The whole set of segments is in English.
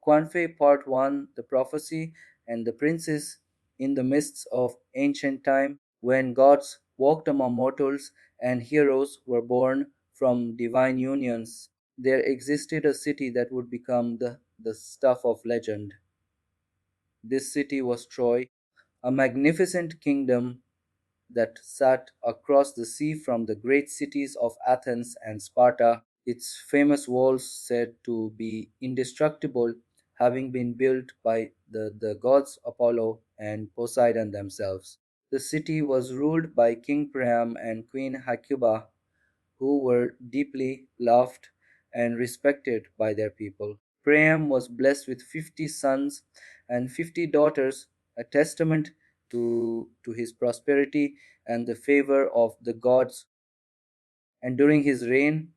Quanfei Part 1, The Prophecy and the Princes. In the midst of ancient time, when gods walked among mortals and heroes were born from divine unions, there existed a city that would become the stuff of legend. This city was Troy, a magnificent kingdom that sat across the sea from the great cities of Athens and Sparta, its famous walls said to be indestructible, having been built by the gods Apollo and Poseidon themselves. The city was ruled by King Priam and Queen Hecuba, who were deeply loved and respected by their people. Priam was blessed with 50 sons and 50 daughters, a testament to his prosperity and the favor of the gods. And during his reign,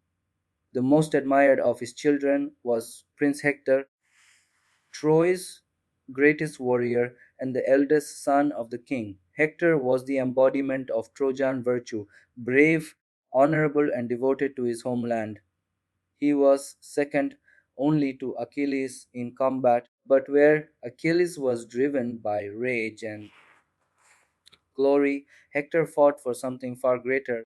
the most admired of his children was Prince Hector, Troy's greatest warrior and the eldest son of the king. Hector was the embodiment of Trojan virtue, brave, honorable, and devoted to his homeland. He was second only to Achilles in combat, but where Achilles was driven by rage and glory, Hector fought for something far greater,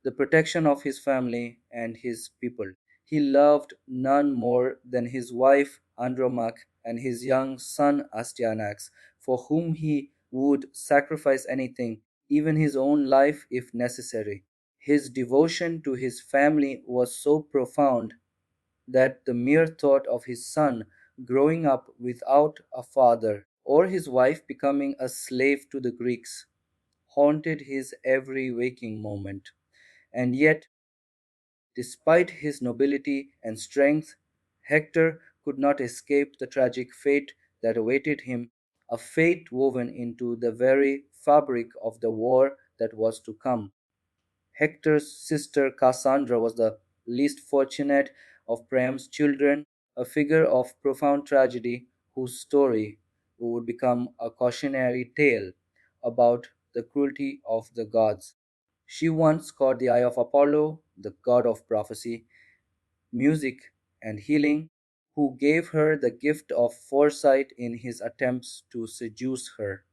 the protection of his family and his people. He loved none more than his wife Andromache and his young son Astyanax, for whom he would sacrifice anything, even his own life if necessary. His devotion to his family was so profound that the mere thought of his son growing up without a father or his wife becoming a slave to the Greeks haunted his every waking moment. And yet, despite his nobility and strength, Hector could not escape the tragic fate that awaited him, a fate woven into the very fabric of the war that was to come. Hector's sister Cassandra was the least fortunate of Priam's children, a figure of profound tragedy whose story would become a cautionary tale about the cruelty of the gods. She once caught the eye of Apollo, the god of prophecy, music, and healing, who gave her the gift of foresight in his attempts to seduce her.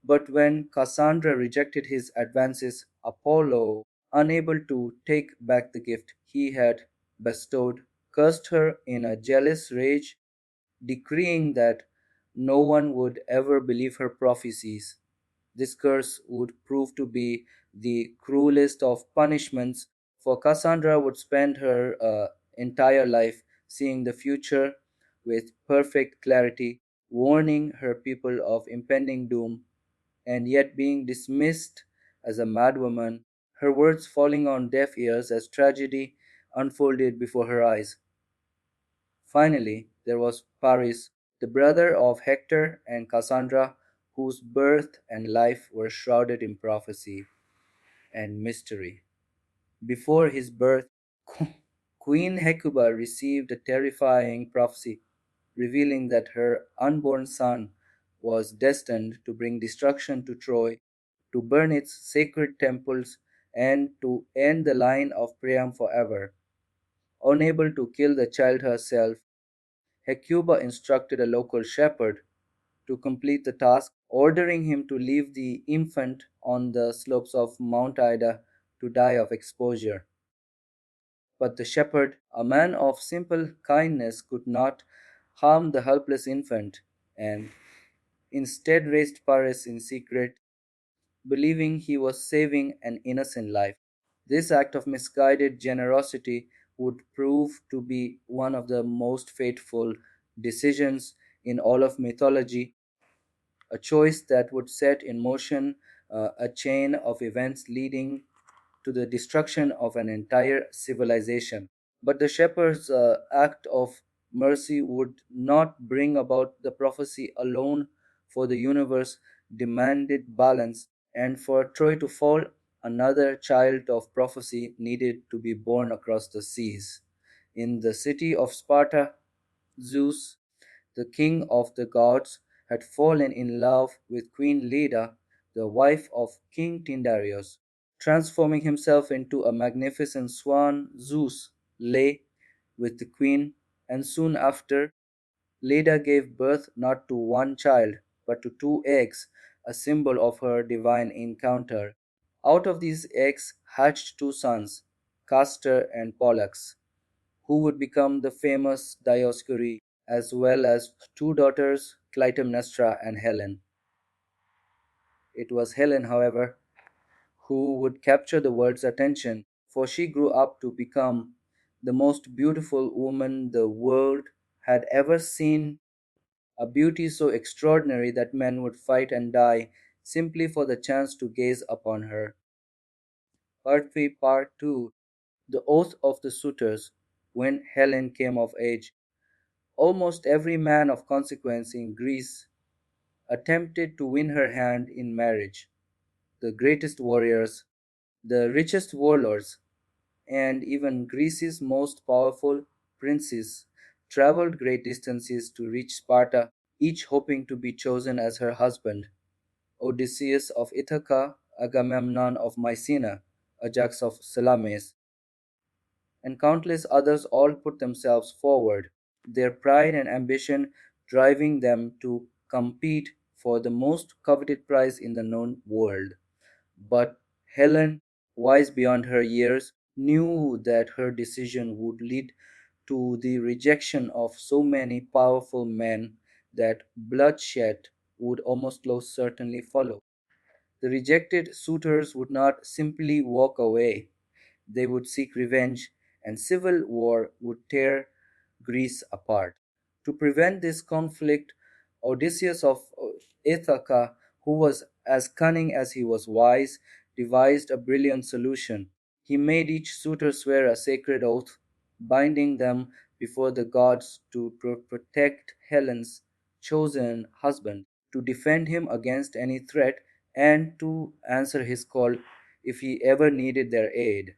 But when Cassandra rejected his advances, Apollo, unable to take back the gift he had bestowed, cursed her in a jealous rage, decreeing that no one would ever believe her prophecies. This curse would prove to be the cruelest of punishments, for Cassandra would spend her entire life seeing the future with perfect clarity, warning her people of impending doom, and yet being dismissed as a madwoman, her words falling on deaf ears as tragedy unfolded before her eyes. Finally, there was Paris, the brother of Hector and Cassandra, whose birth and life were shrouded in prophecy and mystery. Before his birth, Queen Hecuba received a terrifying prophecy revealing that her unborn son was destined to bring destruction to Troy, to burn its sacred temples, and to end the line of Priam forever. Unable to kill the child herself, Hecuba instructed a local shepherd to complete the task, ordering him to leave the infant on the slopes of Mount Ida to die of exposure. But the shepherd, a man of simple kindness, could not harm the helpless infant, and instead raised Paris in secret, believing he was saving an innocent life. This act of misguided generosity would prove to be one of the most fateful decisions in all of mythology, a choice that would set in motion a chain of events leading to the destruction of an entire civilization. But the shepherd's act of mercy would not bring about the prophecy alone, for the universe demanded balance, and for Troy to fall, another child of prophecy needed to be born across the seas. In the city of Sparta, Zeus, the king of the gods, had fallen in love with Queen Leda, the wife of King Tyndareus. Transforming himself into a magnificent swan, Zeus lay with the queen, and soon after Leda gave birth not to one child, but to two eggs, a symbol of her divine encounter. Out of these eggs hatched two sons, Castor and Pollux, who would become the famous Dioscuri, as well as two daughters, Clytemnestra and Helen. It was Helen, however, who would capture the world's attention, for she grew up to become the most beautiful woman the world had ever seen, a beauty so extraordinary that men would fight and die simply for the chance to gaze upon her. Part 3, Part 2, The Oath of the Suitors. When Helen came of age, almost every man of consequence in Greece attempted to win her hand in marriage. The greatest warriors, the richest warlords, and even Greece's most powerful princes traveled great distances to reach Sparta, each hoping to be chosen as her husband. Odysseus of Ithaca, Agamemnon of Mycenae, Ajax of Salamis, and countless others all put themselves forward, their pride and ambition driving them to compete for the most coveted prize in the known world. But Helen, wise beyond her years, knew that her decision would lead to the rejection of so many powerful men that bloodshed would almost certainly follow. The rejected suitors would not simply walk away, they would seek revenge, and civil war would tear Greece apart. To prevent this conflict, Odysseus of Ithaca, who was as cunning as he was wise, devised a brilliant solution. He made each suitor swear a sacred oath, binding them before the gods to protect Helen's chosen husband, to defend him against any threat, and to answer his call if he ever needed their aid.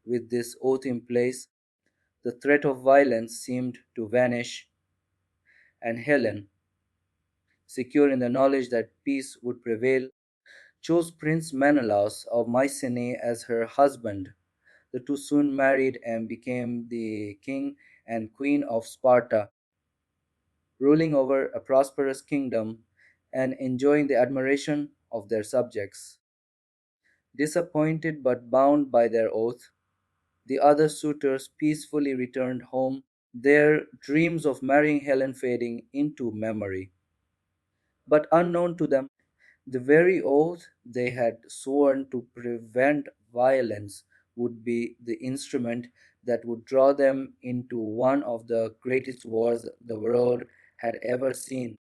With this oath in place, the threat of violence seemed to vanish, and Helen, secure in the knowledge that peace would prevail, chose Prince Menelaus of Mycenae as her husband. The two soon married and became the king and queen of Sparta, ruling over a prosperous kingdom and enjoying the admiration of their subjects. Disappointed but bound by their oath, the other suitors peacefully returned home, their dreams of marrying Helen fading into memory. But unknown to them, the very oath they had sworn to prevent violence would be the instrument that would draw them into one of the greatest wars the world had ever seen.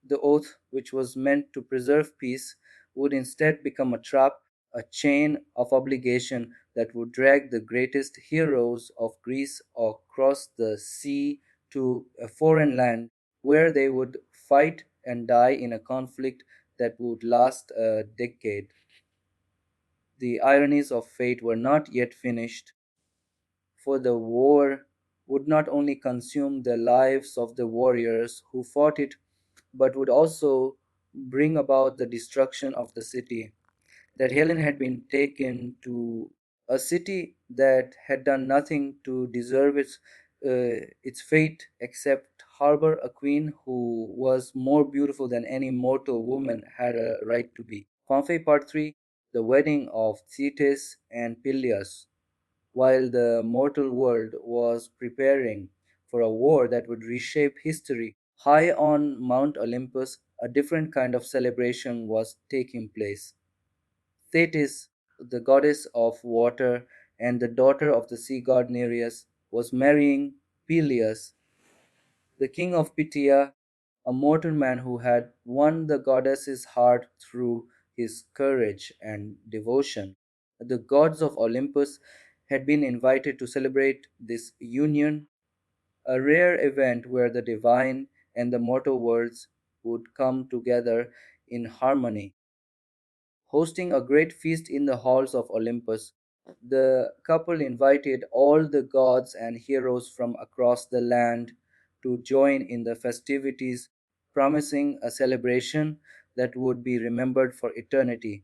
The oath, which was meant to preserve peace, would instead become a trap, a chain of obligation that would drag the greatest heroes of Greece across the sea to a foreign land where they would fight and die in a conflict that would last a decade. The ironies of fate were not yet finished, for the war would not only consume the lives of the warriors who fought it, but would also bring about the destruction of the city. That Helen had been taken to a city that had done nothing to deserve its fate except harbor a queen who was more beautiful than any mortal woman had a right to be. Pompeii Part 3, The Wedding of Thetis and Peleus. While the mortal world was preparing for a war that would reshape history, high on Mount Olympus, a different kind of celebration was taking place. Thetis, the goddess of water and the daughter of the sea god Nereus, was marrying Peleus, the king of Phthia, a mortal man who had won the goddess's heart through his courage and devotion. The gods of Olympus had been invited to celebrate this union, a rare event where the divine and the mortal worlds would come together in harmony. Hosting a great feast in the halls of Olympus, the couple invited all the gods and heroes from across the land to join in the festivities, promising a celebration that would be remembered for eternity.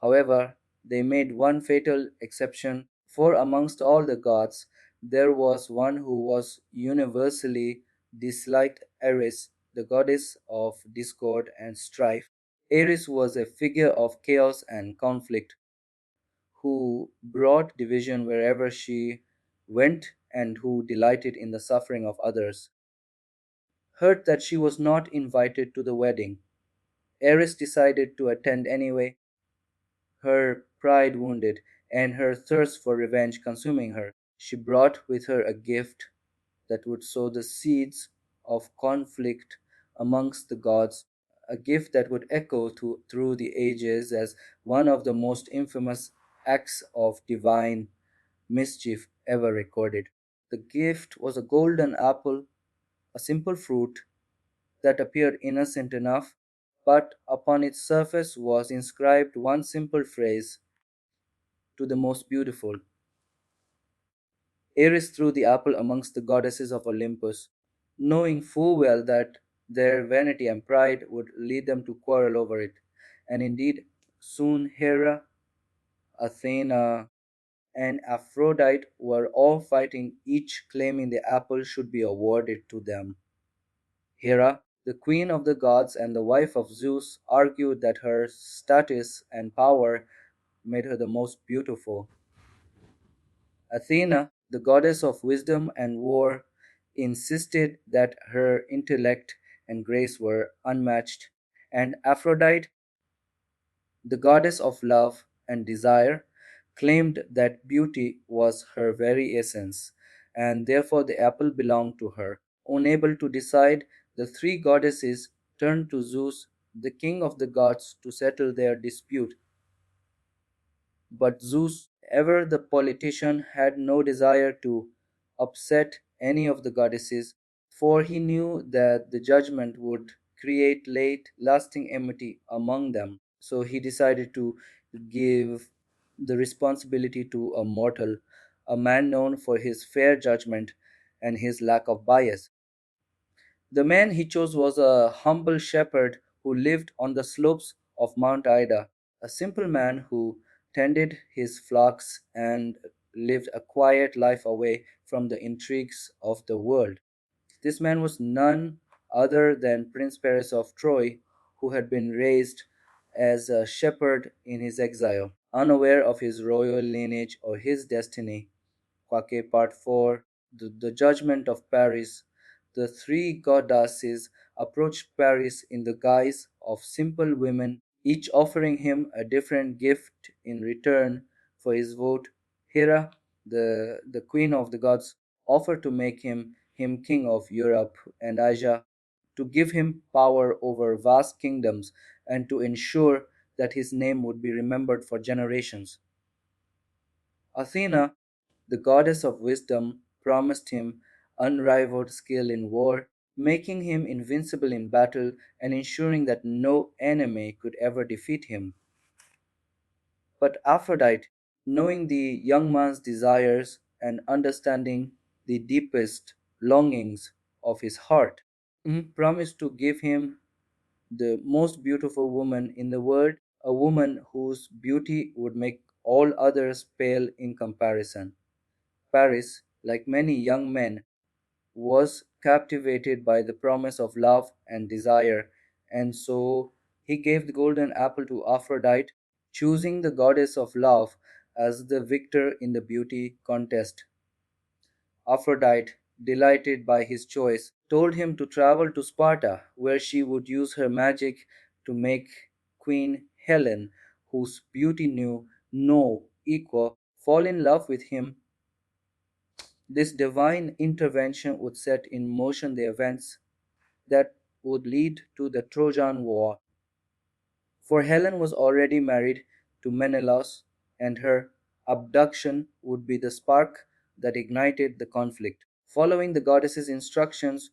However, they made one fatal exception, for amongst all the gods, there was one who was universally disliked, Eris, the goddess of discord and strife. Eris was a figure of chaos and conflict who brought division wherever she went and who delighted in the suffering of others. Hurt that she was not invited to the wedding, Eris decided to attend anyway, her pride wounded, and her thirst for revenge consuming her. She brought with her a gift that would sow the seeds of conflict amongst the gods, a gift that would echo through the ages as one of the most infamous acts of divine mischief ever recorded. The gift was a golden apple, a simple fruit that appeared innocent enough, but upon its surface was inscribed one simple phrase: to the most beautiful. Ares threw the apple amongst the goddesses of Olympus, knowing full well that their vanity and pride would lead them to quarrel over it. And indeed, soon Hera, Athena, and Aphrodite were all fighting, each claiming the apple should be awarded to them. Hera, the queen of the gods and the wife of Zeus, argued that her status and power made her the most beautiful. Athena, the goddess of wisdom and war, insisted that her intellect and grace were unmatched, and Aphrodite, the goddess of love and desire, claimed that beauty was her very essence, and therefore the apple belonged to her. Unable to decide, the three goddesses turned to Zeus, the king of the gods, to settle their dispute. But Zeus, ever the politician, had no desire to upset any of the goddesses, for he knew that the judgment would create late lasting enmity among them. So he decided to give the responsibility to a mortal, a man known for his fair judgment and his lack of bias. The man he chose was a humble shepherd who lived on the slopes of Mount Ida, a simple man who tended his flocks and lived a quiet life away from the intrigues of the world. This man was none other than Prince Paris of Troy, who had been raised as a shepherd in his exile, unaware of his royal lineage or his destiny. Quake Part 4, the Judgment of Paris. The three goddesses approached Paris in the guise of simple women, each offering him a different gift in return for his vote. Hera, the queen of the gods, offered to make him king of Europe and Asia, to give him power over vast kingdoms, and to ensure that his name would be remembered for generations. Athena, the goddess of wisdom, promised him unrivaled skill in war, making him invincible in battle and ensuring that no enemy could ever defeat him. But Aphrodite, knowing the young man's desires and understanding the deepest longings of his heart, promised to give him the most beautiful woman in the world, a woman whose beauty would make all others pale in comparison. Paris, like many young men, was captivated by the promise of love and desire, and so he gave the golden apple to Aphrodite, choosing the goddess of love as the victor in the beauty contest. Aphrodite, delighted by his choice, told him to travel to Sparta, where she would use her magic to make Queen Helen, whose beauty knew no equal, fall in love with him. This divine intervention would set in motion the events that would lead to the Trojan War. For Helen was already married to Menelaus, and her abduction would be the spark that ignited the conflict. Following the goddess's instructions,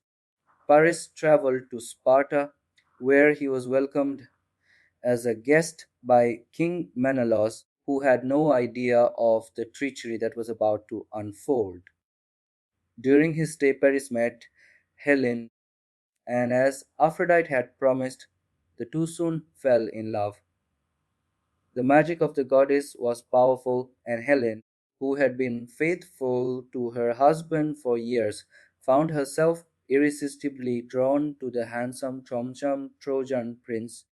Paris traveled to Sparta, where he was welcomed as a guest by King Menelaus, who had no idea of the treachery that was about to unfold. During his stay, Paris met Helen, and as Aphrodite had promised, the two soon fell in love. The magic of the goddess was powerful, and Helen, who had been faithful to her husband for years, found herself irresistibly drawn to the handsome Trojan prince.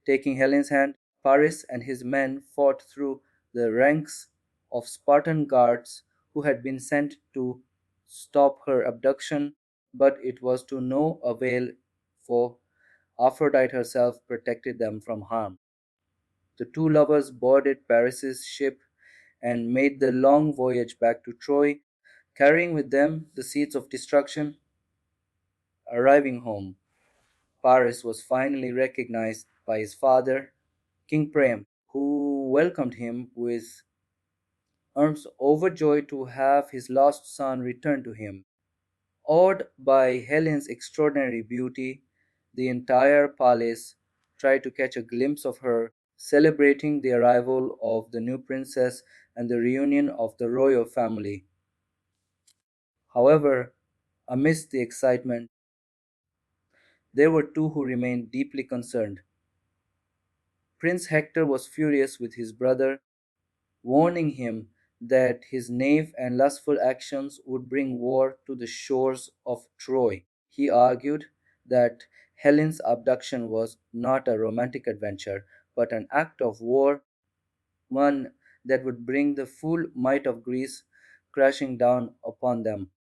Taking Helen's hand, Paris and his men fought through the ranks of Spartan guards who had been sent to stop her abduction, but it was to no avail, for Aphrodite herself protected them from harm. The two lovers boarded Paris's ship and made the long voyage back to Troy, carrying with them the seeds of destruction. Arriving home, Paris was finally recognized by his father, King Priam, who welcomed him with arms overjoyed to have his lost son return to him. Awed by Helen's extraordinary beauty, the entire palace tried to catch a glimpse of her, celebrating the arrival of the new princess and the reunion of the royal family. However, amidst the excitement, there were two who remained deeply concerned. Prince Hector was furious with his brother, warning him that his naive and lustful actions would bring war to the shores of Troy. He argued that Helen's abduction was not a romantic adventure, but an act of war, one that would bring the full might of Greece crashing down upon them.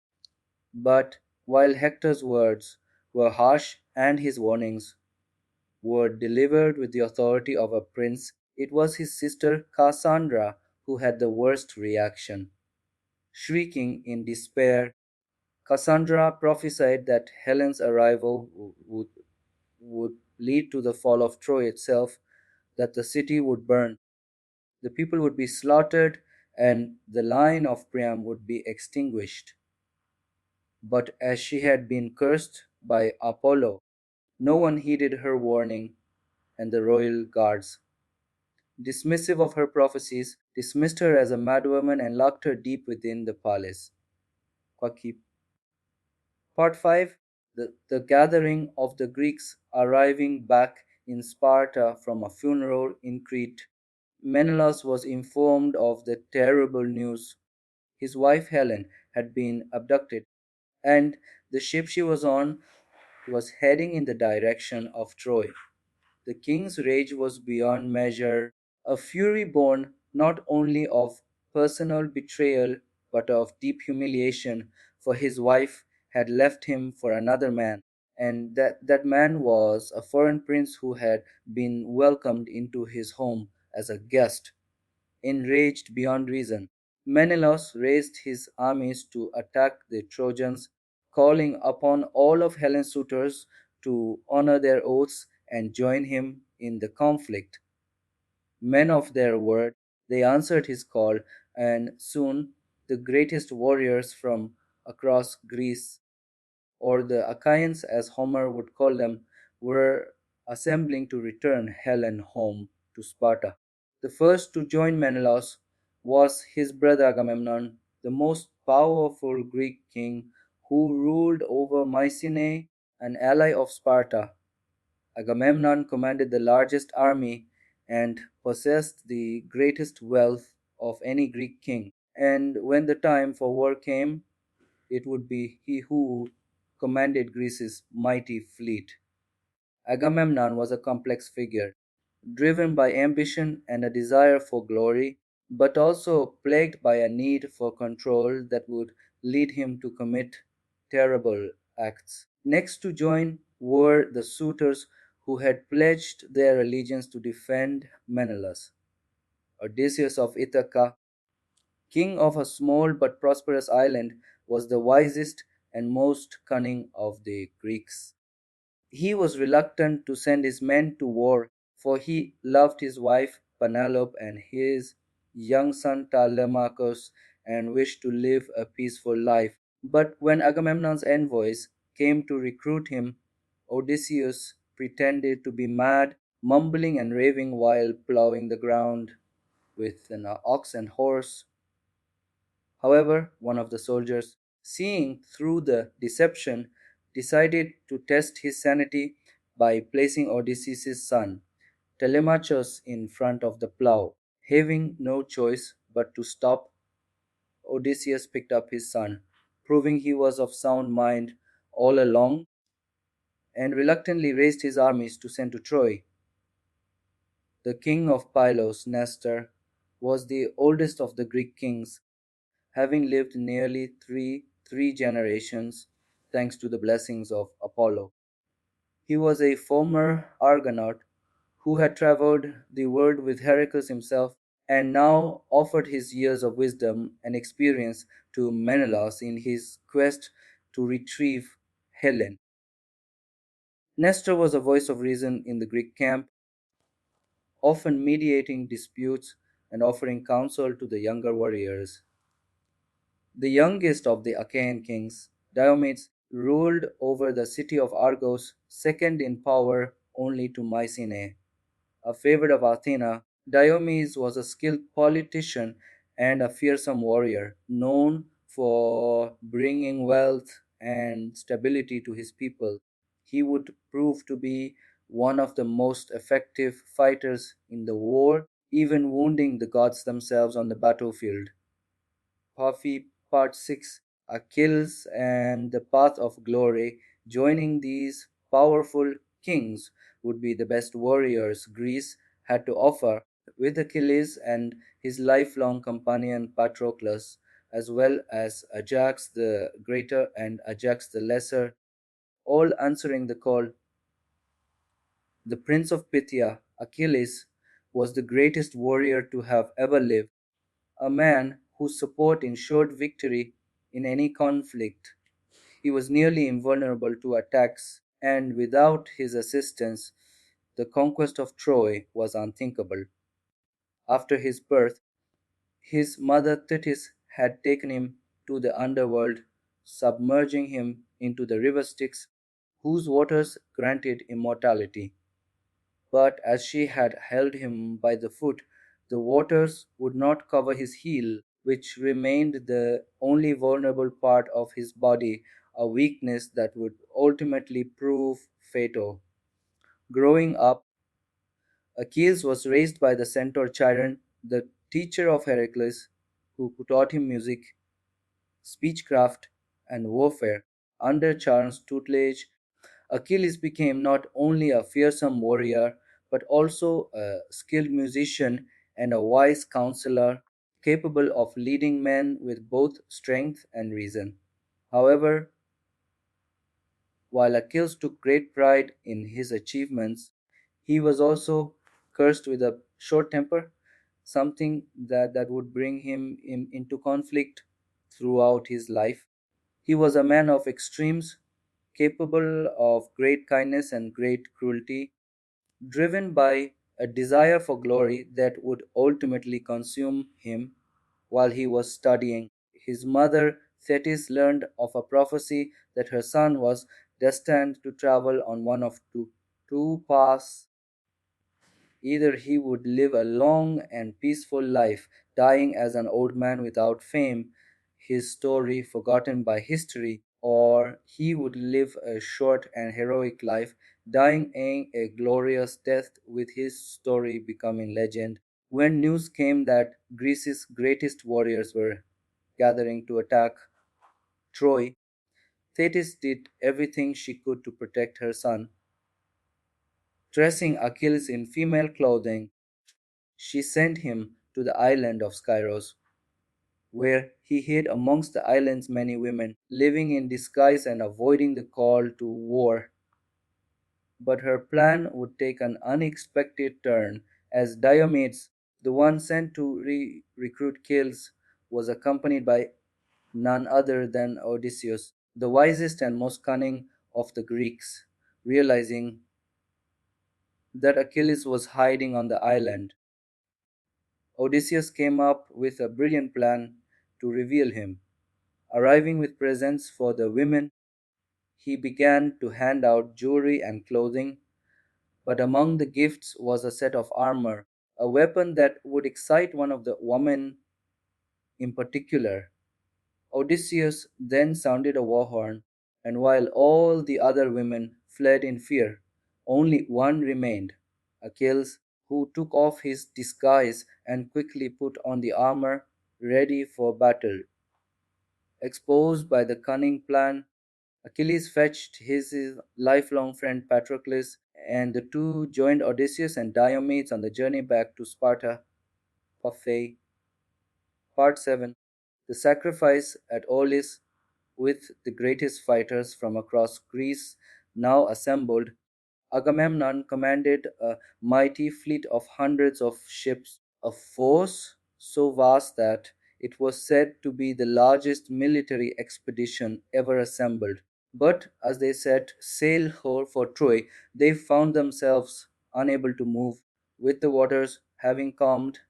But while Hector's words were harsh and his warnings were delivered with the authority of a prince, it was his sister Cassandra who had the worst reaction. Shrieking in despair, Cassandra prophesied that Helen's arrival would lead to the fall of Troy itself, that the city would burn, the people would be slaughtered, and the line of Priam would be extinguished. But as she had been cursed by Apollo, no one heeded her warning, and the royal guards, dismissive of her prophecies, dismissed her as a madwoman and locked her deep within the palace. Kwaki. Part 5, the gathering of the Greeks arriving back in Sparta from a funeral in Crete. Menelaus was informed of the terrible news. His wife Helen had been abducted, and the ship she was on was heading in the direction of Troy. The king's rage was beyond measure, a fury born not only of personal betrayal but of deep humiliation, for his wife had left him for another man, and that man was a foreign prince who had been welcomed into his home as a guest. Enraged beyond reason, Menelaus raised his armies to attack the Trojans, calling upon all of Helen's suitors to honor their oaths and join him in the conflict. Men of their word, they answered his call, and soon the greatest warriors from across Greece, or the ACHAEANS as Homer would call them, were assembling to return Helen home to Sparta. The first to join Menelaus was his brother Agamemnon, the most powerful Greek king who ruled over Mycenae, an ally of Sparta. Agamemnon commanded the largest army and possessed the greatest wealth of any Greek king. And when the time for war came, it would be he who commanded Greece's mighty fleet. Agamemnon was a complex figure, driven by ambition and a desire for glory, but also plagued by a need for control that would lead him to commit terrible acts. Next to join were the suitors who had pledged their allegiance to defend Menelaus. Odysseus of Ithaca, king of a small but prosperous island, was the wisest and most cunning of the Greeks. He was reluctant to send his men to war, for he loved his wife Penelope and his young son Telemachus and wished to live a peaceful life. But when Agamemnon's envoys came to recruit him, Odysseus pretended to be mad, mumbling and raving while plowing the ground with an ox and horse. However, one of the soldiers, seeing through the deception, decided to test his sanity by placing Odysseus' son, Telemachus, in front of the plow, having no choice but to stop Odysseus picked up his son, proving he was of sound mind all along, and reluctantly raised his armies to send to Troy. The king of Pylos, Nestor, was the oldest of the Greek kings, having lived nearly three generations thanks to the blessings of Apollo. He was a former Argonaut who had traveled the world with Heracles himself and now offered his years of wisdom and experience to Menelaus in his quest to retrieve Helen. Nestor was a voice of reason in the Greek camp, often mediating disputes and offering counsel to the younger warriors. The youngest of the Achaean kings, Diomedes, ruled over the city of Argos, second in power only to Mycenae. A favorite of Athena, Diomedes was a skilled politician and a fearsome warrior, known for bringing wealth and stability to his people. He would prove to be one of the most effective fighters in the war, even wounding the gods themselves on the battlefield. Puffy Part 6, Achilles and the Path of Glory. Joining these powerful kings would be the best warriors Greece had to offer, with Achilles and his lifelong companion Patroclus, as well as Ajax the Greater and Ajax the Lesser, all answering the call. The Prince of Pythia, Achilles, was the greatest warrior to have ever lived, a man whose support ensured victory in any conflict. He was nearly invulnerable to attacks, and without his assistance, the conquest of Troy was unthinkable. After his birth, his mother Thetis had taken him to the underworld, submerging him into the river Styx, whose waters granted immortality. But as she had held him by the foot, the waters would not cover his heel, which remained the only vulnerable part of his body, a weakness that would ultimately prove fatal. Growing up, Achilles was raised by the centaur Chiron, the teacher of Heracles, who taught him music, speechcraft, and warfare. Under Charon's tutelage, Achilles became not only a fearsome warrior, but also a skilled musician and a wise counselor, capable of leading men with both strength and reason. However, while Achilles took great pride in his achievements, he was also cursed with a short temper, something that would bring him into conflict throughout his life. He was a man of extremes, capable of great kindness and great cruelty, driven by a desire for glory that would ultimately consume him while he was studying. His mother, Thetis, learned of a prophecy that her son was destined to travel on one of two paths. Either he would live a long and peaceful life, dying as an old man without fame, his story forgotten by history, or he would live a short and heroic life, dying a glorious death with his story becoming legend. When news came that Greece's greatest warriors were gathering to attack Troy, Thetis did everything she could to protect her son. Dressing Achilles in female clothing, she sent him to the island of Skyros, where he hid amongst the island's many women, living in disguise and avoiding the call to war. But her plan would take an unexpected turn as Diomedes, the one sent to recruit kills, was accompanied by none other than Odysseus, the wisest and most cunning of the Greeks. Realizing that Achilles was hiding on the island, Odysseus came up with a brilliant plan to reveal him. Arriving with presents for the women, he began to hand out jewelry and clothing, but among the gifts was a set of armor, a weapon that would excite one of the women in particular. Odysseus then sounded a war horn, and while all the other women fled in fear, only one remained, Achilles, who took off his disguise and quickly put on the armor, ready for battle. Exposed by the cunning plan, Achilles fetched his lifelong friend Patroclus, and the two joined Odysseus and Diomedes on the journey back to Sparta. Parfait. Part 7. The sacrifice at Aulis, with the greatest fighters from across Greece now assembled. Agamemnon commanded a mighty fleet of hundreds of ships, a force so vast that it was said to be the largest military expedition ever assembled. But as they set sail for Troy, they found themselves unable to move, with the waters having calmed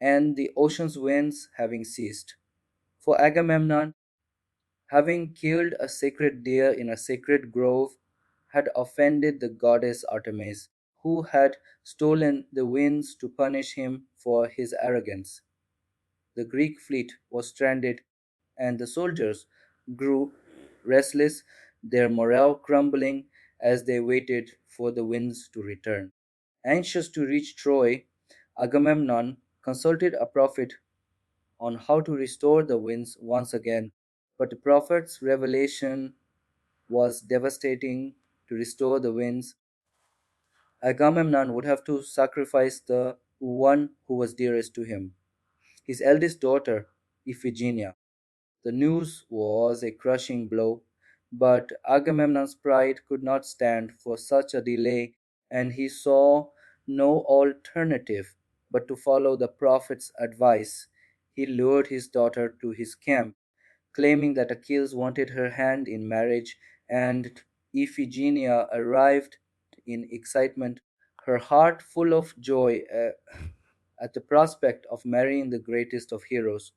and the ocean's winds having ceased. For Agamemnon, having killed a sacred deer in a sacred grove, had offended the goddess Artemis, who had stolen the winds to punish him for his arrogance. The Greek fleet was stranded, and the soldiers grew restless, their morale crumbling as they waited for the winds to return. Anxious to reach Troy, Agamemnon consulted a prophet on how to restore the winds once again, but the prophet's revelation was devastating. To restore the winds, Agamemnon would have to sacrifice the one who was dearest to him, his eldest daughter, Iphigenia. The news was a crushing blow, but Agamemnon's pride could not stand for such a delay, and he saw no alternative but to follow the prophet's advice. He lured his daughter to his camp, claiming that Achilles wanted her hand in marriage, and Iphigenia arrived in excitement, her heart full of joy at the prospect of marrying the greatest of heroes.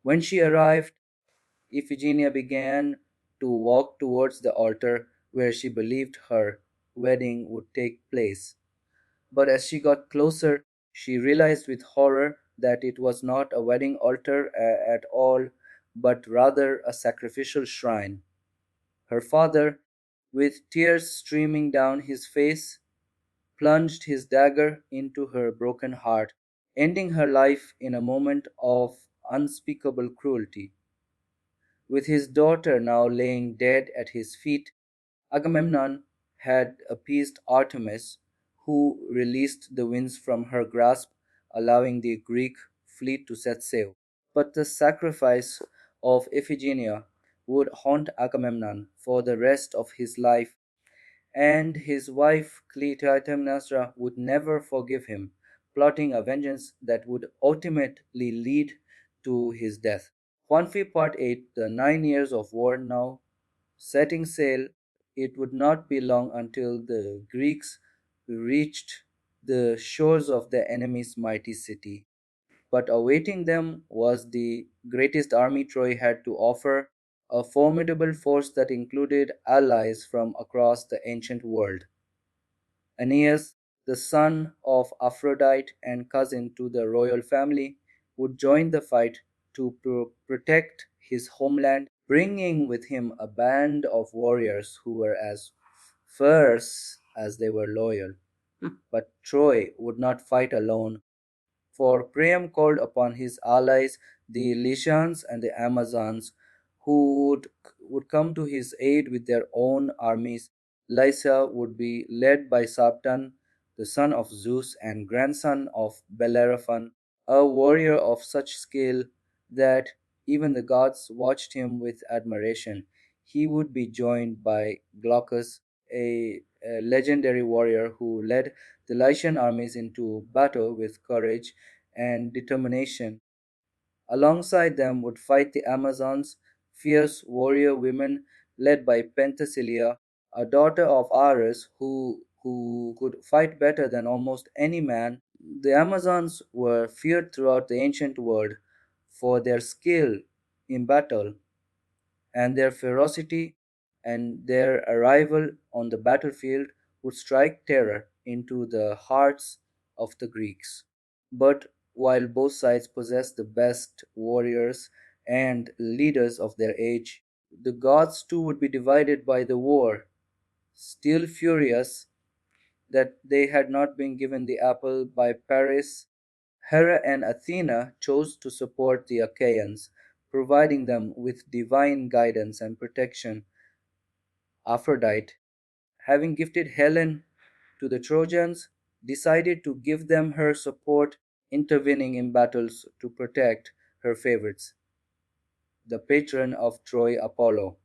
When she arrived, Iphigenia began to walk towards the altar where she believed her wedding would take place. But as she got closer, she realized with horror that it was not a wedding altar at all, but rather a sacrificial shrine. Her father, with tears streaming down his face, plunged his dagger into her broken heart, ending her life in a moment of unspeakable cruelty. With his daughter now laying dead at his feet, Agamemnon had appeased Artemis, who released the winds from her grasp, allowing the Greek fleet to set sail. But the sacrifice of Iphigenia would haunt Agamemnon for the rest of his life, and his wife Clytemnestra would never forgive him, plotting a vengeance that would ultimately lead to his death. Quanfi Part 8. The 9 years of war now setting sail, it would not be long until the Greeks reached the shores of the enemy's mighty city. But awaiting them was the greatest army Troy had to offer, a formidable force that included allies from across the ancient world. Aeneas, the son of Aphrodite and cousin to the royal family, would join the fight to protect his homeland, bringing with him a band of warriors who were as fierce as they were loyal. But Troy would not fight alone, for Priam called upon his allies, the Lycians and the Amazons, who would come to his aid with their own armies. Lycia would be led by Sabtan, the son of Zeus and grandson of Bellerophon, a warrior of such skill that even the gods watched him with admiration. He would be joined by Glaucus, a legendary warrior who led the Lycian armies into battle with courage and determination. Alongside them would fight the Amazons, fierce warrior women led by Penthesilea, a daughter of Ares who could fight better than almost any man. The Amazons were feared throughout the ancient world for their skill in battle and their ferocity, and their arrival on the battlefield would strike terror into the hearts of the Greeks. But while both sides possessed the best warriors and leaders of their age, the gods too would be divided by the war. Still furious that they had not been given the apple by Paris, Hera and Athena chose to support the Achaeans, providing them with divine guidance and protection. Aphrodite, having gifted Helen to the Trojans, decided to give them her support, intervening in battles to protect her favorites. The patron of Troy, Apollo,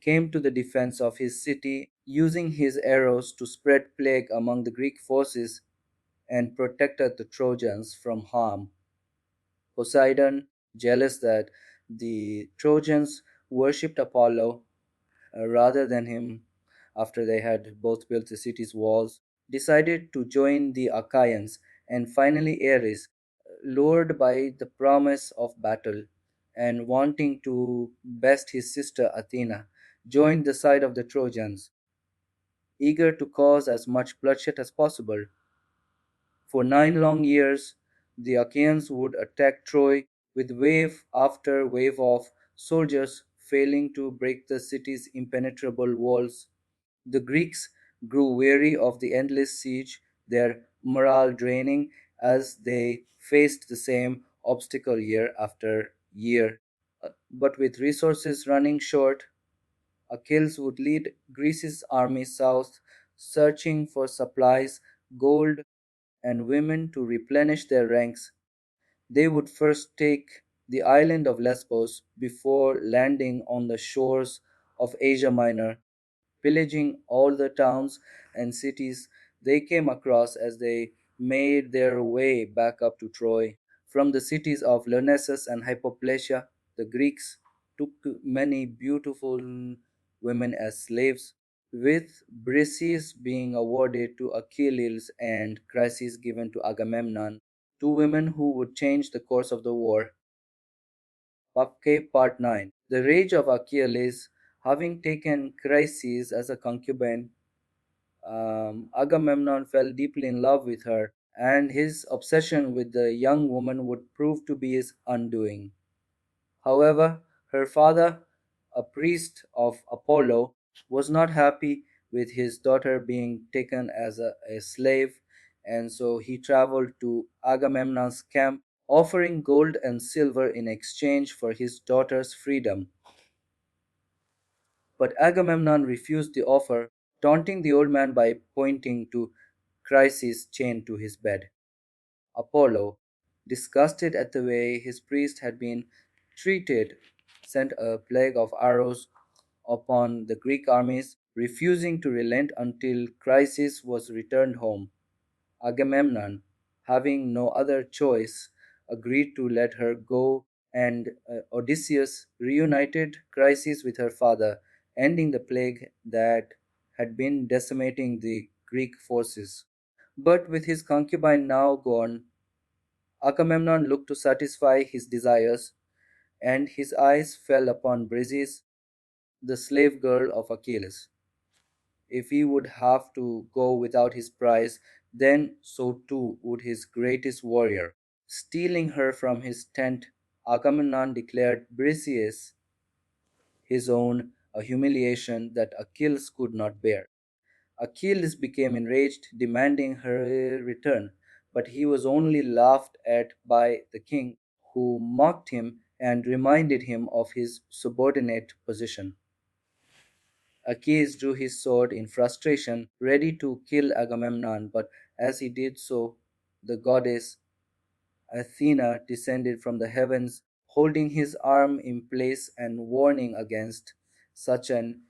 came to the defense of his city, using his arrows to spread plague among the Greek forces and protected the Trojans from harm. Poseidon, jealous that the Trojans worshipped Apollo rather than him after they had both built the city's walls, decided to join the Achaeans, and finally Ares, lured by the promise of battle and wanting to best his sister Athena, joined the side of the Trojans, eager to cause as much bloodshed as possible. For 9 long years, the Achaeans would attack Troy with wave after wave of soldiers, failing to break the city's impenetrable walls. The Greeks grew weary of the endless siege, their morale draining as they faced the same obstacle year after year. But with resources running short, Achilles would lead Greece's army south, searching for supplies, gold, and women to replenish their ranks. They would first take the island of Lesbos before landing on the shores of Asia Minor, pillaging all the towns and cities they came across as they made their way back up to Troy. From the cities of Lyrnessus and Hypoplasia, the Greeks took many beautiful women as slaves, with Briseis being awarded to Achilles and Chrysis given to Agamemnon, two women who would change the course of the war. Okay, Part 9. The rage of Achilles, having taken Chrysis as a concubine, Agamemnon fell deeply in love with her, and his obsession with the young woman would prove to be his undoing. However, her father, a priest of Apollo, was not happy with his daughter being taken as a slave, and so he traveled to Agamemnon's camp, offering gold and silver in exchange for his daughter's freedom. But Agamemnon refused the offer, taunting the old man by pointing to Chrysis chained to his bed. Apollo, disgusted at the way his priest had been treated, sent a plague of arrows upon the Greek armies, refusing to relent until Chrysis was returned home. Agamemnon, having no other choice, agreed to let her go, and Odysseus reunited Chrysis with her father, ending the plague that had been decimating the Greek forces. But with his concubine now gone, Agamemnon looked to satisfy his desires, and his eyes fell upon Briseis, the slave girl of Achilles. If he would have to go without his prize, then so too would his greatest warrior. Stealing her from his tent, Agamemnon declared Briseis his own, a humiliation that Achilles could not bear. Achilles became enraged, demanding her return, but he was only laughed at by the king, who mocked him and reminded him of his subordinate position. Achilles drew his sword in frustration, ready to kill Agamemnon, but as he did so, the goddess Athena descended from the heavens, holding his arm in place and warning against such an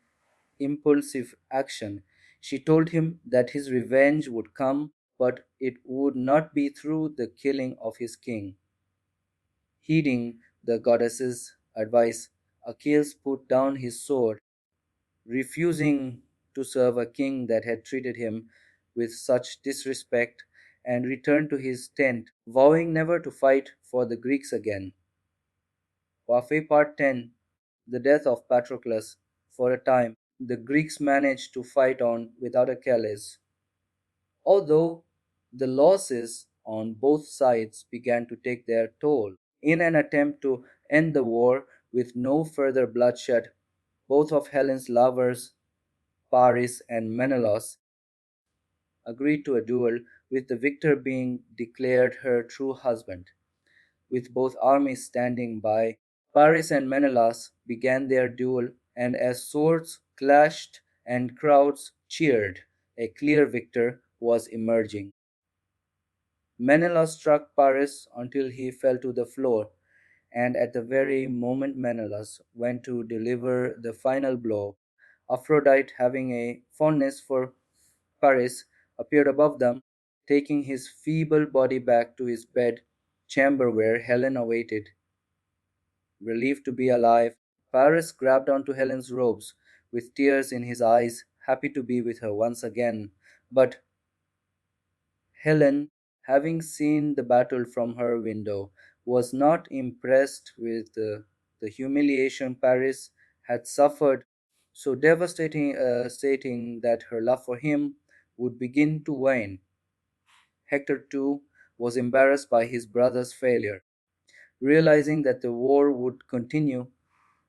impulsive action. She told him that his revenge would come, but it would not be through the killing of his king. Heeding the goddess's advice, Achilles put down his sword, refusing to serve a king that had treated him with such disrespect, and returned to his tent, vowing never to fight for the Greeks again. Warfare Part 10. The death of Patroclus. For a time, the Greeks managed to fight on without Achilles, although the losses on both sides began to take their toll. In an attempt to end the war with no further bloodshed, both of Helen's lovers, Paris and Menelaus, agreed to a duel, with the victor being declared her true husband. With both armies standing by, Paris and Menelaus began their duel, and as swords clashed and crowds cheered, a clear victor was emerging. Menelaus struck Paris until he fell to the floor, and at the very moment Menelaus went to deliver the final blow, Aphrodite, having a fondness for Paris, appeared above them, taking his feeble body back to his bed chamber where Helen awaited. Relieved to be alive, Paris grabbed onto Helen's robes, with tears in his eyes, happy to be with her once again. But Helen, having seen the battle from her window, was not impressed with the humiliation Paris had suffered, so devastating, stating that her love for him would begin to wane. Hector, too, was embarrassed by his brother's failure. Realizing that the war would continue,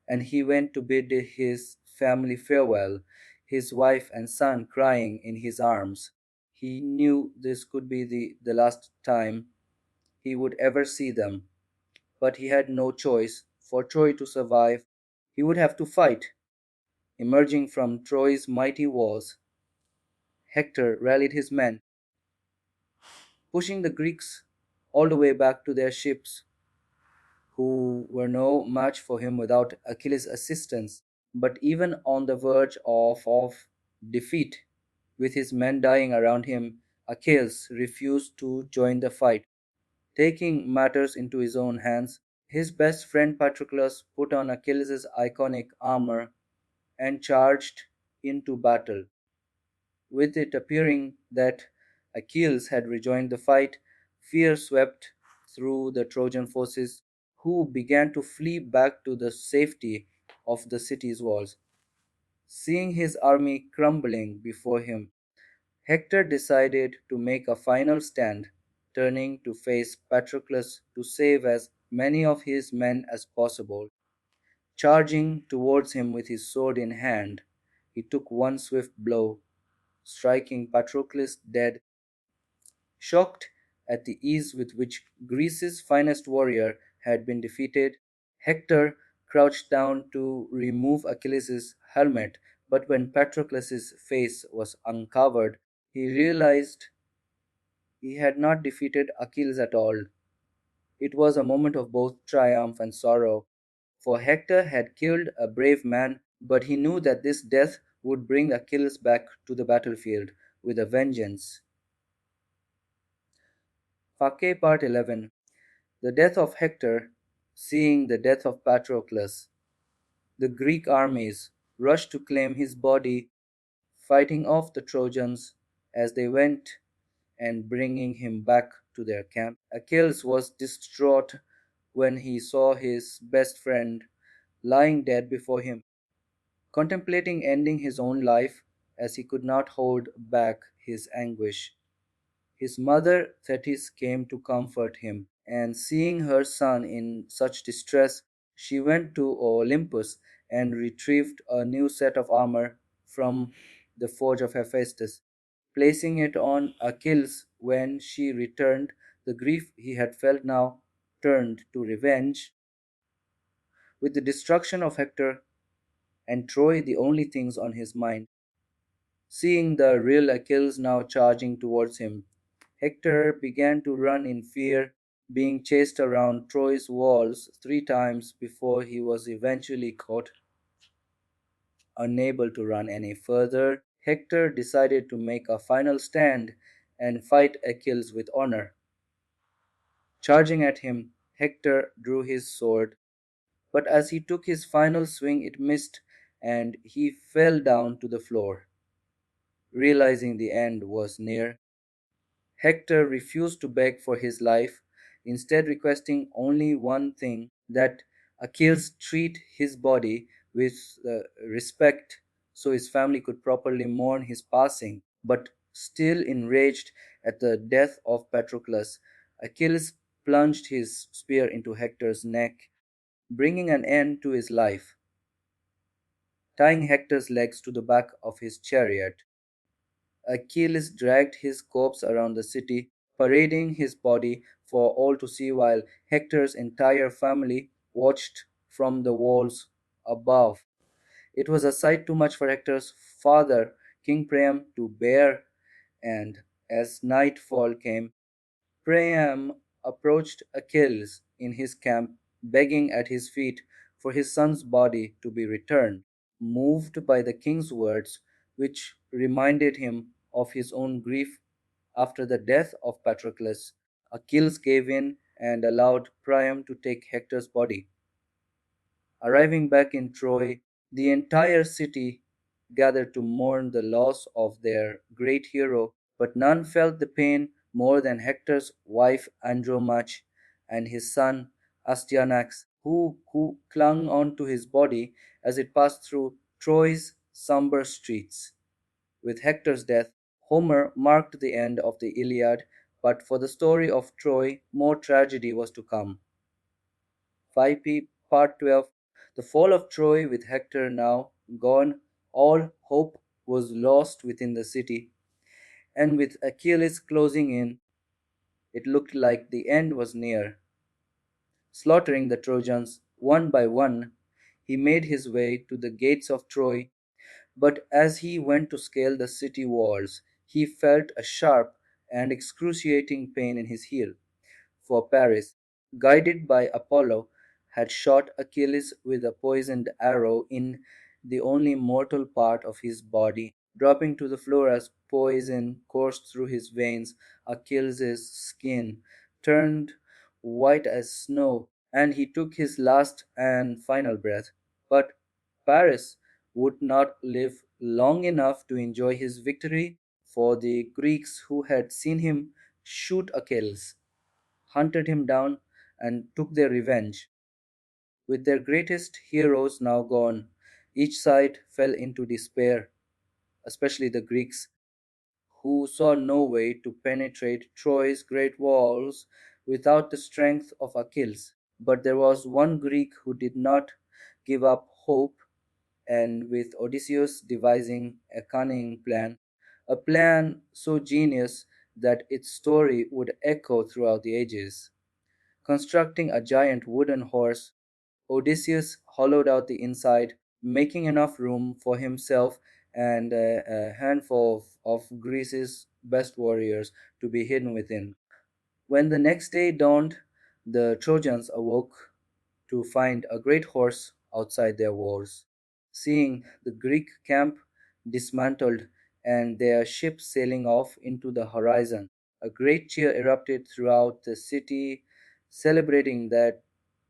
and he went to bid his family farewell, his wife and son crying in his arms. He knew this could be the last time he would ever see them, but he had no choice. For Troy to survive, he would have to fight. Emerging from Troy's mighty walls, Hector rallied his men, pushing the Greeks all the way back to their ships, who were no match for him without Achilles' assistance. But even on the verge of defeat, with his men dying around him, Achilles refused to join the fight. Taking matters into his own hands, his best friend Patroclus put on Achilles' iconic armor and charged into battle. With it appearing that Achilles had rejoined the fight, fear swept through the Trojan forces, who began to flee back to the safety of the city's walls. Seeing his army crumbling before him, Hector decided to make a final stand, turning to face Patroclus to save as many of his men as possible. Charging towards him with his sword in hand, he took one swift blow, striking Patroclus dead. Shocked at the ease with which Greece's finest warrior had been defeated, Hector crouched down to remove Achilles' helmet, but when Patroclus' face was uncovered, he realized he had not defeated Achilles at all. It was a moment of both triumph and sorrow, for Hector had killed a brave man, but he knew that this death would bring Achilles back to the battlefield with a vengeance. Phaque Part 11. The death of Hector. Seeing the death of Patroclus, the Greek armies rushed to claim his body, fighting off the Trojans as they went and bringing him back to their camp. Achilles was distraught when he saw his best friend lying dead before him, contemplating ending his own life as he could not hold back his anguish. His mother Thetis came to comfort him, and seeing her son in such distress, she went to Olympus and retrieved a new set of armor from the forge of Hephaestus. Placing it on Achilles when she returned, the grief he had felt now turned to revenge. With the destruction of Hector and Troy the only things on his mind, seeing the real Achilles now charging towards him, Hector began to run in fear, being chased around Troy's walls 3 times before he was eventually caught. Unable to run any further, Hector decided to make a final stand and fight Achilles with honor. Charging at him, Hector drew his sword, but as he took his final swing, it missed and he fell down to the floor. Realizing the end was near, Hector refused to beg for his life, instead requesting only one thing, that Achilles treat his body with respect so his family could properly mourn his passing. But still enraged at the death of Patroclus, Achilles plunged his spear into Hector's neck, bringing an end to his life. Tying Hector's legs to the back of his chariot, Achilles dragged his corpse around the city, parading his body for all to see while Hector's entire family watched from the walls above. It was a sight too much for Hector's father, King Priam, to bear, and as nightfall came, Priam approached Achilles in his camp, begging at his feet for his son's body to be returned. Moved by the king's words, which reminded him of his own grief after the death of Patroclus, Achilles gave in and allowed Priam to take Hector's body. Arriving back in Troy, the entire city gathered to mourn the loss of their great hero, but none felt the pain more than Hector's wife Andromache and his son Astyanax, who clung on to his body as it passed through Troy's somber streets. With Hector's death, Homer marked the end of the Iliad, but for the story of Troy, more tragedy was to come. 5p, Part 12. The fall of Troy, with Hector now gone, all hope was lost within the city, and with Achilles closing in, it looked like the end was near. Slaughtering the Trojans one by one, he made his way to the gates of Troy, but as he went to scale the city walls, he felt a sharp and excruciating pain in his heel. For Paris, guided by Apollo, had shot Achilles with a poisoned arrow in the only mortal part of his body. Dropping to the floor as poison coursed through his veins, Achilles' skin turned white as snow, and he took his last and final breath. But Paris would not live long enough to enjoy his victory, for the Greeks who had seen him shoot Achilles hunted him down and took their revenge. With their greatest heroes now gone, each side fell into despair, especially the Greeks, who saw no way to penetrate Troy's great walls without the strength of Achilles. But there was one Greek who did not give up hope, and with Odysseus devising a cunning plan, a plan so genius that its story would echo throughout the ages. Constructing a giant wooden horse, Odysseus hollowed out the inside, making enough room for himself and a handful of Greece's best warriors to be hidden within. When the next day dawned, the Trojans awoke to find a great horse outside their walls. Seeing the Greek camp dismantled and their ships sailing off into the horizon, a great cheer erupted throughout the city, celebrating that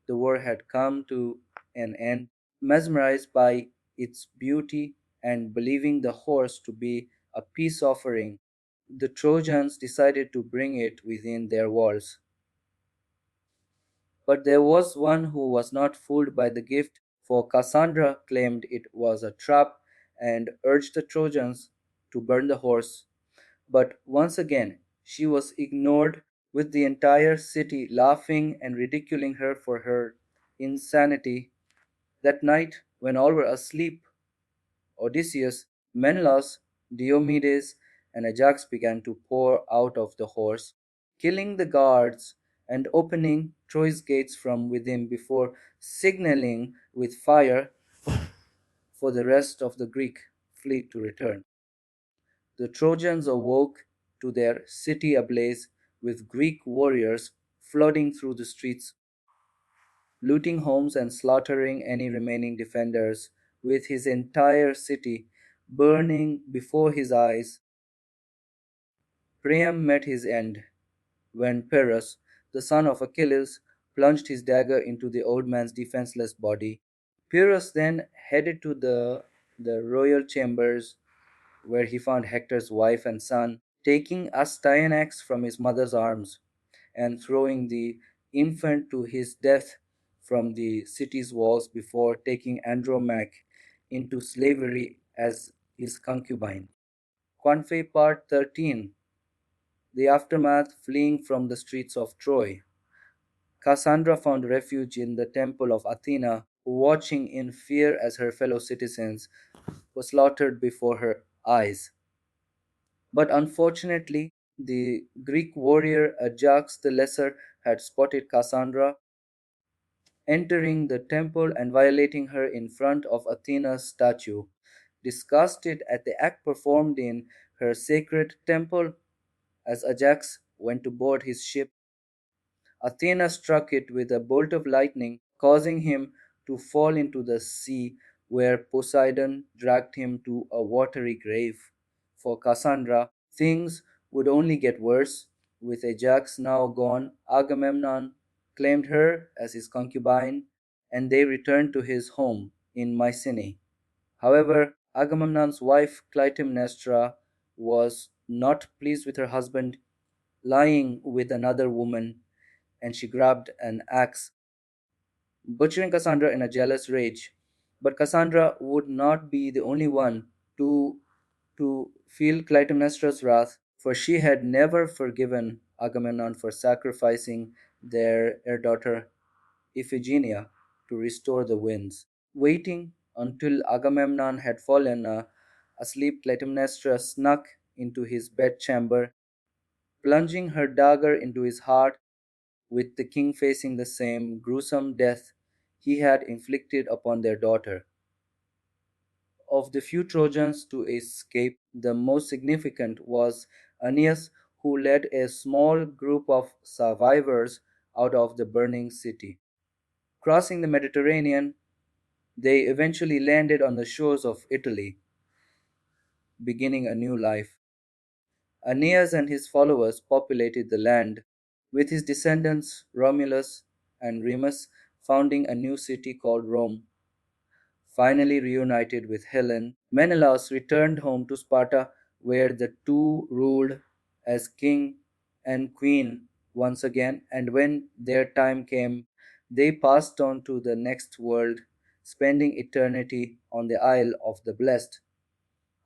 the war had come to an end. Mesmerized by its beauty and believing the horse to be a peace offering, the Trojans decided to bring it within their walls. But there was one who was not fooled by the gift, for Cassandra claimed it was a trap and urged the Trojans to burn the horse. But once again, she was ignored, with the entire city laughing and ridiculing her for her insanity. That night, when all were asleep, Odysseus, Menelaus, Diomedes, and Ajax began to pour out of the horse, killing the guards and opening Troy's gates from within before signaling with fire for the rest of the Greek fleet to return. The Trojans awoke to their city ablaze with Greek warriors flooding through the streets, looting homes and slaughtering any remaining defenders, with his entire city burning before his eyes. Priam met his end when Pyrrhus, the son of Achilles, plunged his dagger into the old man's defenseless body. Pyrrhus then headed to the royal chambers where he found Hector's wife and son, taking Astyanax from his mother's arms and throwing the infant to his death from the city's walls before taking Andromache into slavery as his concubine. Quanfe Part 13. The aftermath, fleeing from the streets of Troy. Cassandra found refuge in the temple of Athena, watching in fear as her fellow citizens were slaughtered before her eyes. But unfortunately, the Greek warrior Ajax the Lesser had spotted Cassandra entering the temple and violating her in front of Athena's statue. Disgusted at the act performed in her sacred temple, as Ajax went to board his ship, Athena struck it with a bolt of lightning, causing him to fall into the sea, where Poseidon dragged him to a watery grave. For Cassandra, things would only get worse. With Ajax now gone, Agamemnon claimed her as his concubine, and they returned to his home in Mycenae. However, Agamemnon's wife Clytemnestra was not pleased with her husband lying with another woman, and she grabbed an axe, butchering Cassandra in a jealous rage. But Cassandra would not be the only one to feel Clytemnestra's wrath, for she had never forgiven Agamemnon for sacrificing their daughter Iphigenia to restore the winds. Waiting until Agamemnon had fallen asleep, Clytemnestra snuck into his bedchamber, plunging her dagger into his heart, with the king facing the same gruesome death he had inflicted upon their daughter. Of the few Trojans to escape, the most significant was Aeneas, who led a small group of survivors out of the burning city. Crossing the Mediterranean, they eventually landed on the shores of Italy, beginning a new life. Aeneas and his followers populated the land, with his descendants Romulus and Remus founding a new city called Rome. Finally reunited with Helen, Menelaus returned home to Sparta, where the two ruled as king and queen once again, and when their time came, they passed on to the next world, spending eternity on the Isle of the Blessed.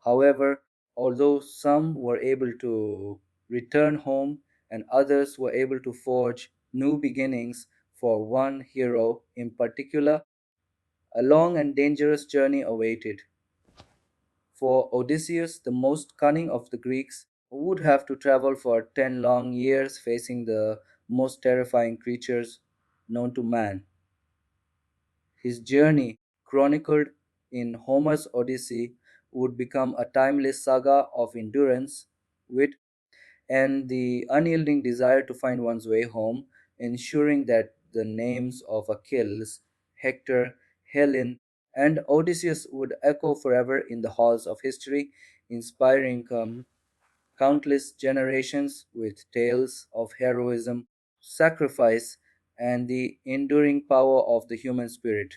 However, although some were able to return home and others were able to forge new beginnings, for one hero in particular, a long and dangerous journey awaited. For Odysseus, the most cunning of the Greeks, would have to travel for 10 long years facing the most terrifying creatures known to man. His journey, chronicled in Homer's Odyssey, would become a timeless saga of endurance, wit, and the unyielding desire to find one's way home, ensuring that the names of Achilles, Hector, Helen, and Odysseus would echo forever in the halls of history, inspiring countless generations with tales of heroism, sacrifice, and the enduring power of the human spirit.